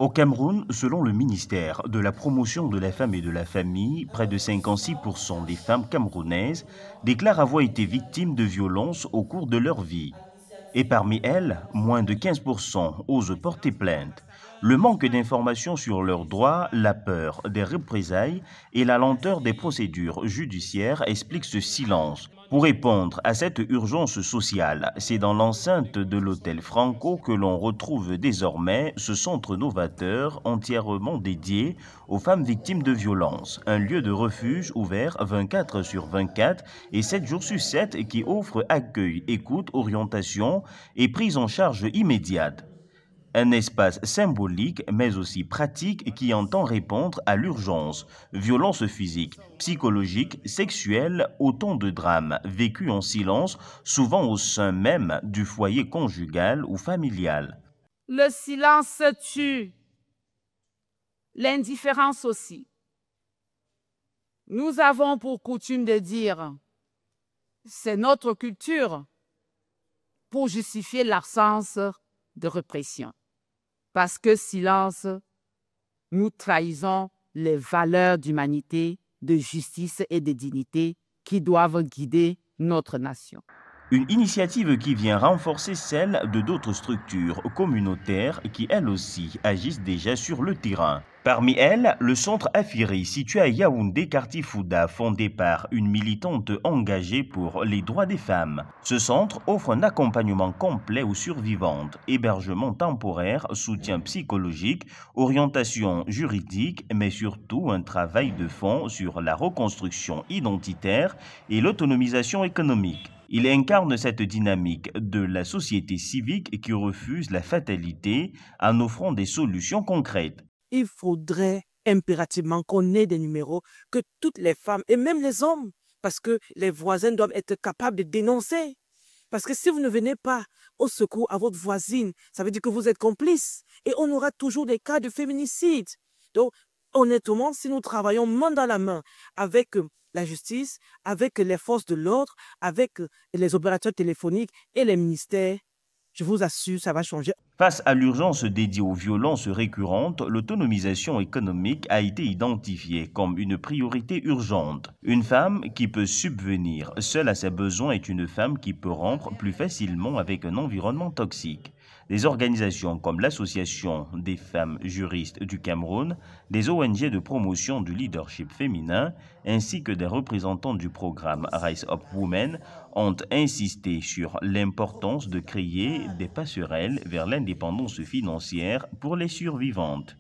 Au Cameroun, selon le ministère de la Promotion de la Femme et de la Famille, près de 56% des femmes camerounaises déclarent avoir été victimes de violences au cours de leur vie. Et parmi elles, moins de 15% osent porter plainte. Le manque d'informations sur leurs droits, la peur des représailles et la lenteur des procédures judiciaires expliquent ce silence. Pour répondre à cette urgence sociale, c'est dans l'enceinte de l'hôtel Franco que l'on retrouve désormais ce centre novateur entièrement dédié aux femmes victimes de violences, un lieu de refuge ouvert 24 sur 24 et 7 jours sur 7 qui offre accueil, écoute, orientation et prise en charge immédiate. Un espace symbolique mais aussi pratique qui entend répondre à l'urgence. Violence physique, psychologique, sexuelle, autant de drames vécus en silence, souvent au sein même du foyer conjugal ou familial. Le silence tue, l'indifférence aussi. Nous avons pour coutume de dire, c'est notre culture, pour justifier l'absence de répression. Parce que silence, nous trahissons les valeurs d'humanité, de justice et de dignité qui doivent guider notre nation. Une initiative qui vient renforcer celle de d'autres structures communautaires qui, elles aussi, agissent déjà sur le terrain. Parmi elles, le centre Afiri, situé à Yaoundé, quartier Fouda, fondé par une militante engagée pour les droits des femmes. Ce centre offre un accompagnement complet aux survivantes, hébergement temporaire, soutien psychologique, orientation juridique, mais surtout un travail de fond sur la reconstruction identitaire et l'autonomisation économique. Il incarne cette dynamique de la société civique qui refuse la fatalité en offrant des solutions concrètes. Il faudrait impérativement qu'on ait des numéros que toutes les femmes et même les hommes, parce que les voisins doivent être capables de dénoncer. Parce que si vous ne venez pas au secours à votre voisine, ça veut dire que vous êtes complice. Et on aura toujours des cas de féminicide. Donc, honnêtement, si nous travaillons main dans la main avec la justice, avec les forces de l'ordre, avec les opérateurs téléphoniques et les ministères, je vous assure, ça va changer. Face à l'urgence dédiée aux violences récurrentes, l'autonomisation économique a été identifiée comme une priorité urgente. Une femme qui peut subvenir seule à ses besoins est une femme qui peut rompre plus facilement avec un environnement toxique. Des organisations comme l'Association des femmes juristes du Cameroun, des ONG de promotion du leadership féminin, ainsi que des représentants du programme Rise Up Women ont insisté sur l'importance de créer des passerelles vers l'indépendance financière pour les survivantes.